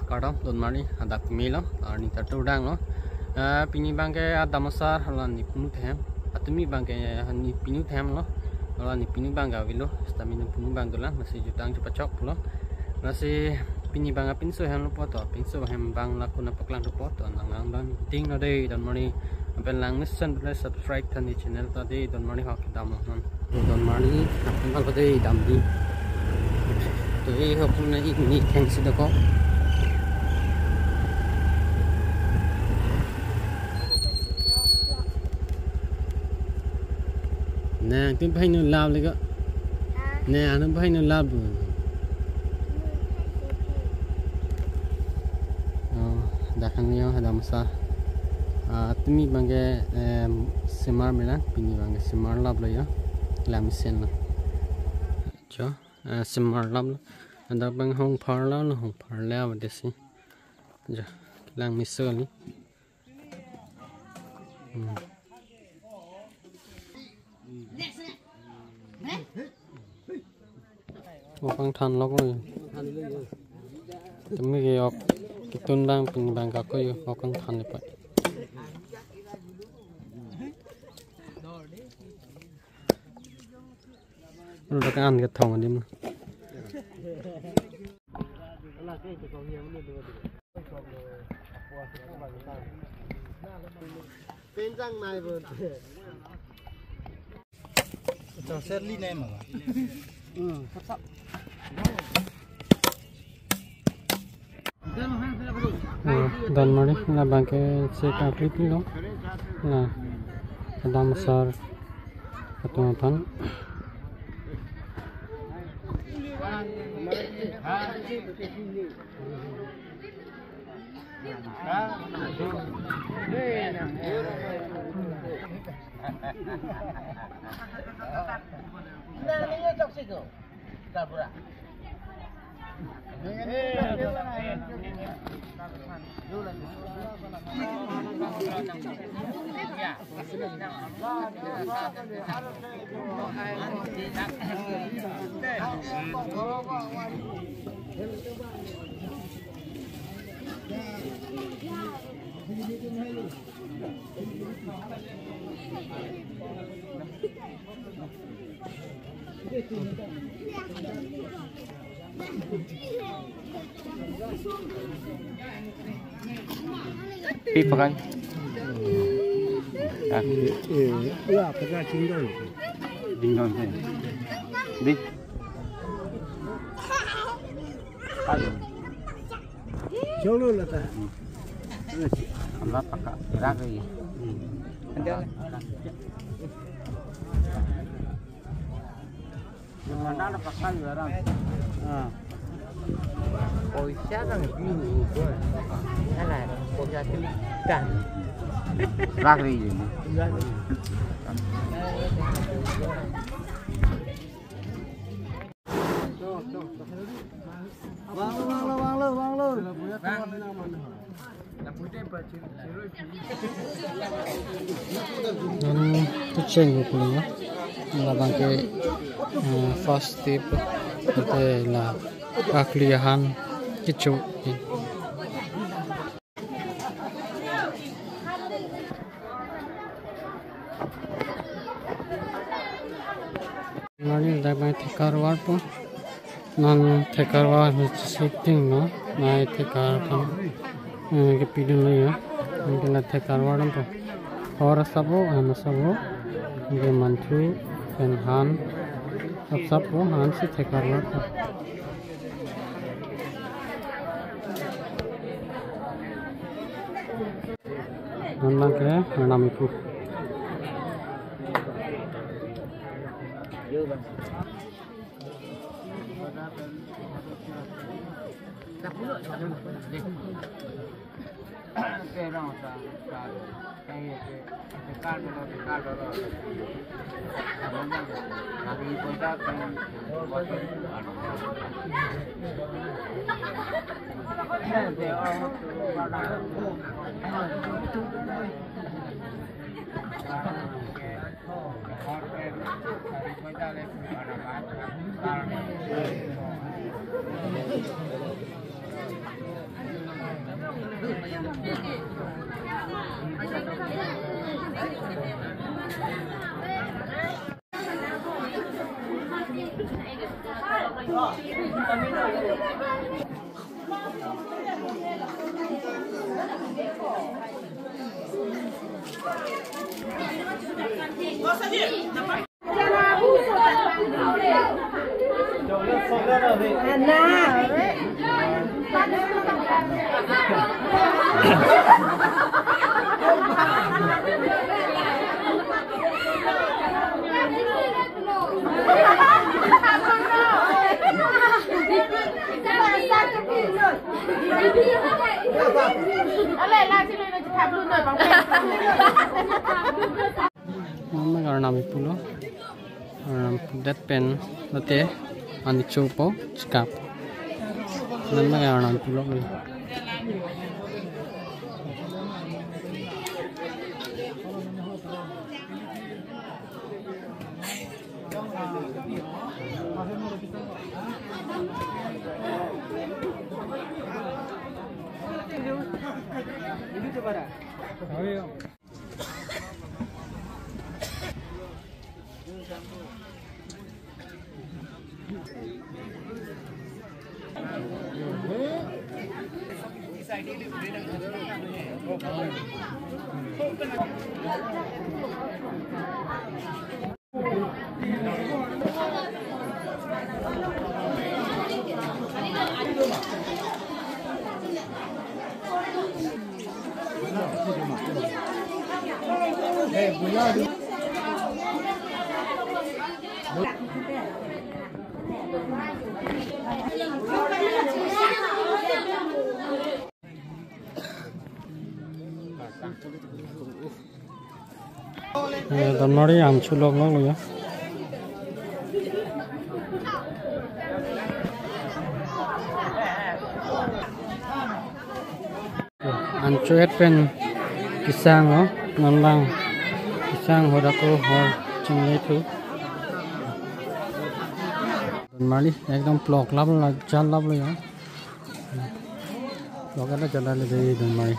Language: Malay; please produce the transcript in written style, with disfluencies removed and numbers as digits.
kadang don mari ada kumilo ni tatu udang lo pini bangke ada masar lah ni pinu them atumi bangke ni pinu them lo lah ni pinu bangga vilo stamina pinu bangga lah masih jutang cepat cok lo masih pini bangga pinso hem lo poto pinso hem bang la kuna paklang lo poto nang bang ting lo deh don mariเป็นลังมิสซันเป็น subscribe ทันที channel ตอนนี้ดอนมารีฮอกดำมันดอนมารีเป็นก็ได้ดำดีตัวเองเขาพูดในอีกนี่แข่งสิเด็กก็เนี่ยถึงไปนู่นลาบเลยก็เนี่ยถึงไปนู่นลาบดูอ๋อดักทางนี้เขาดำซะtumi bangge semar mena pini bangge semar lab lo ya lamisen lo cho semar lab lo anda bang hong par la lo hong par la wa desi ja lang misali bang than lok lo tumi ge ok kitun bang pini bang ka ko yo ok than le pa rồi cái ăn cái thòng ở đêm tên răng này vừa cho xét ly nem mà sắp sắp dan mari là bằng cái xe cà phê đó là đam sar atau apa Pipa kan? Iya, pernah cinggal. Cinggal sih. Di. Aduh. Jauh lah ta. Allah pakai ragai. Ada. Mana ada pakai orang? Ôi xa rằng view của hay là cô ra cái đàn rác đi gì vang luôn cái chân của mình là bằng cái first step đây là kakliahan kicau Nani dah main tekar war pun, nan tekar war macam setting no, naik tekar kan, kepidun lagi ya, mungkin lah tekar war pun, orang sabo, anak sabo, mungkin mantu, penhan, sabo, han si tekar war pun. Nama ke, nama itu. Nami pulo, that pen, the on the chopo, scap. Nami pulo. Tầm nó đi ăn chua lông lắm rồi á. Ăn chua hết bên pisang nó ngon lắm. Pisang hồi đó cô hồi chừng lấy thứ. Tầm nó đi, एकदम plok lắm là chăn lắm rồi á. Plok cái đó cho đây là gì tầm này.